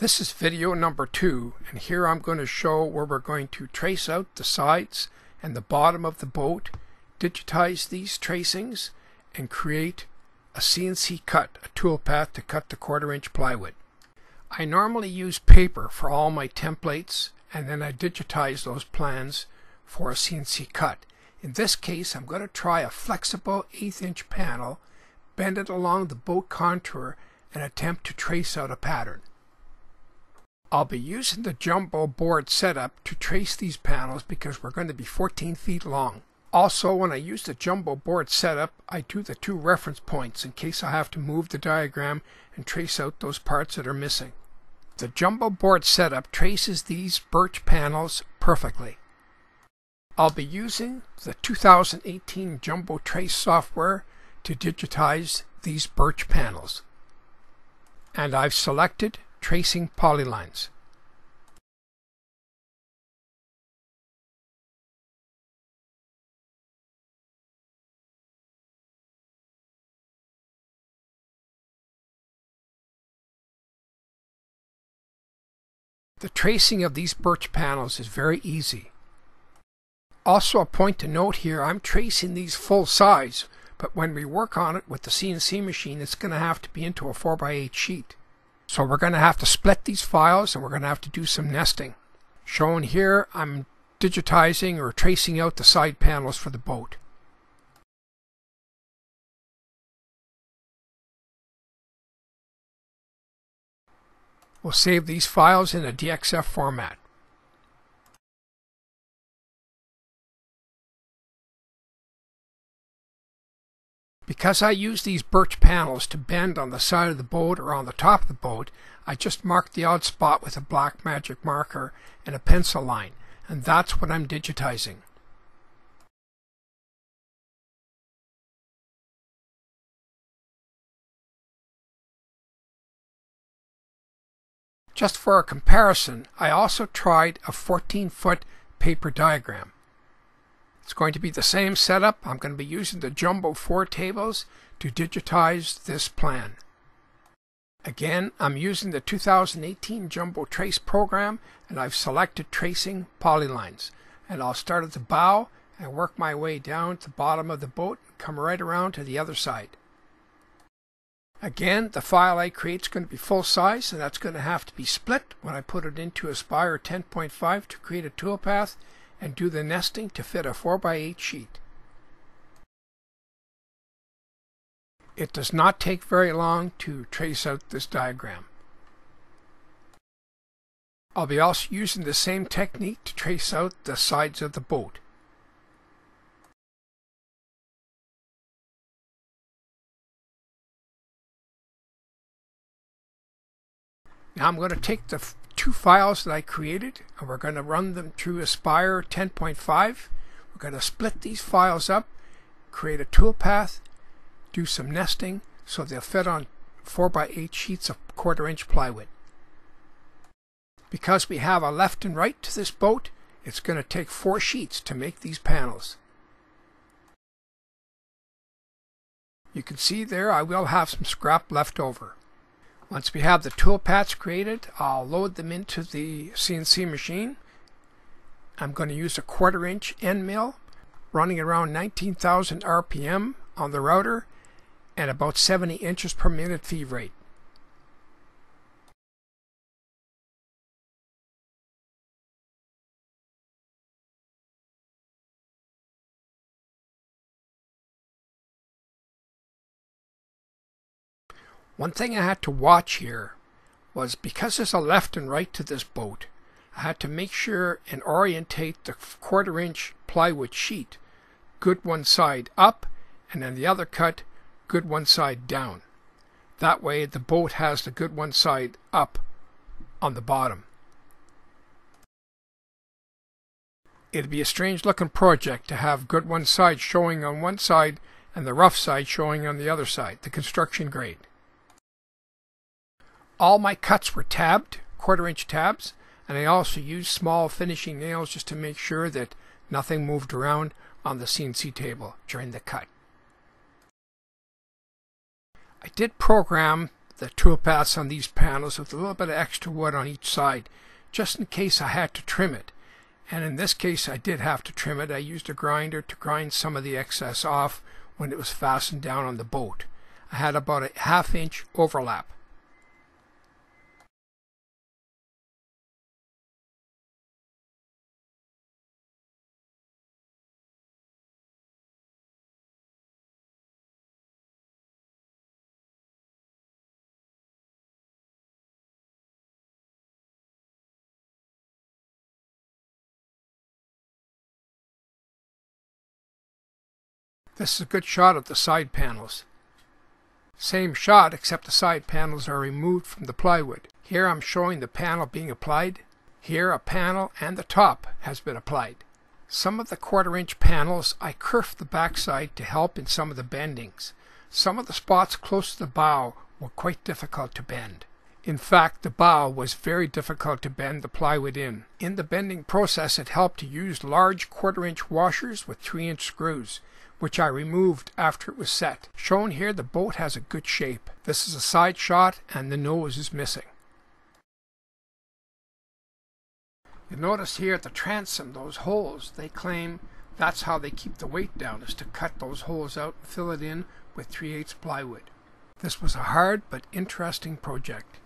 This is video number 2, and here I'm going to show where we're going to trace out the sides and the bottom of the boat, digitize these tracings, and create a CNC cut, a toolpath to cut the 1/4-inch plywood. I normally use paper for all my templates, and then I digitize those plans for a CNC cut. In this case, I'm going to try a flexible 1/8-inch panel, bend it along the boat contour, and attempt to trace out a pattern. I'll be using the jumbo board setup to trace these panels because we're going to be 14 feet long. Also, when I use the jumbo board setup, I do the 2 reference points in case I have to move the diagram and trace out those parts that are missing. The jumbo board setup traces these birch panels perfectly. I'll be using the 2018 Jumbo Trace software to digitize these birch panels. And I've selected tracing polylines. The tracing of these birch panels is very easy. Also, a point to note here, I'm tracing these full size, but when we work on it with the CNC machine, it's going to have to be into a 4x8 sheet. So we're going to have to split these files, and we're going to have to do some nesting. Shown here, I'm digitizing or tracing out the side panels for the boat. We'll save these files in a DXF format. Because I use these birch panels to bend on the side of the boat or on the top of the boat, I just mark the odd spot with a black magic marker and a pencil line, and that's what I'm digitizing. Just for a comparison, I also tried a 14-foot paper diagram. It's going to be the same setup. I'm going to be using the Jumbo 4 tables to digitize this plan. Again, I'm using the 2018 Jumbo Trace program, and I've selected tracing polylines. And I'll start at the bow and work my way down to the bottom of the boat and come right around to the other side. Again, the file I create is going to be full size, and that's going to have to be split when I put it into Aspire 10.5 to create a toolpath and do the nesting to fit a 4x8 sheet. It does not take very long to trace out this diagram. I'll be also using the same technique to trace out the sides of the boat. Now I'm going to take the 2 files that I created, and we're going to run them through Aspire 10.5. We're going to split these files up, create a toolpath, do some nesting so they'll fit on 4x8 sheets of 1/4-inch plywood. Because we have a left and right to this boat, it's going to take 4 sheets to make these panels. You can see there I will have some scrap left over. Once we have the toolpaths created, I'll load them into the CNC machine. I'm going to use a 1/4-inch end mill running around 19,000 RPM on the router and about 70 inches per minute feed rate. One thing I had to watch here was because there's a left and right to this boat, I had to make sure and orientate the 1/4-inch plywood sheet good one side up, and then the other cut good one side down. That way the boat has the good one side up on the bottom. It'd be a strange looking project to have good one side showing on one side and the rough side showing on the other side, the construction grade. All my cuts were tabbed, 1/4-inch tabs, and I also used small finishing nails just to make sure that nothing moved around on the CNC table during the cut. I did program the toolpaths on these panels with a little bit of extra wood on each side, just in case I had to trim it. And in this case I did have to trim it. I used a grinder to grind some of the excess off when it was fastened down on the boat. I had about a 1/2 inch overlap. This is a good shot of the side panels. Same shot, except the side panels are removed from the plywood. Here I'm showing the panel being applied. Here a panel and the top has been applied. Some of the 1/4 inch panels I kerfed the backside to help in some of the bendings. Some of the spots close to the bow were quite difficult to bend. In fact, the bow was very difficult to bend the plywood in. In the bending process it helped to use large 1/4 inch washers with 3-inch screws, which I removed after it was set. Shown here, the boat has a good shape. This is a side shot and the nose is missing. You notice here at the transom, those holes, they claim that's how they keep the weight down, is to cut those holes out and fill it in with 3/8 plywood. This was a hard but interesting project.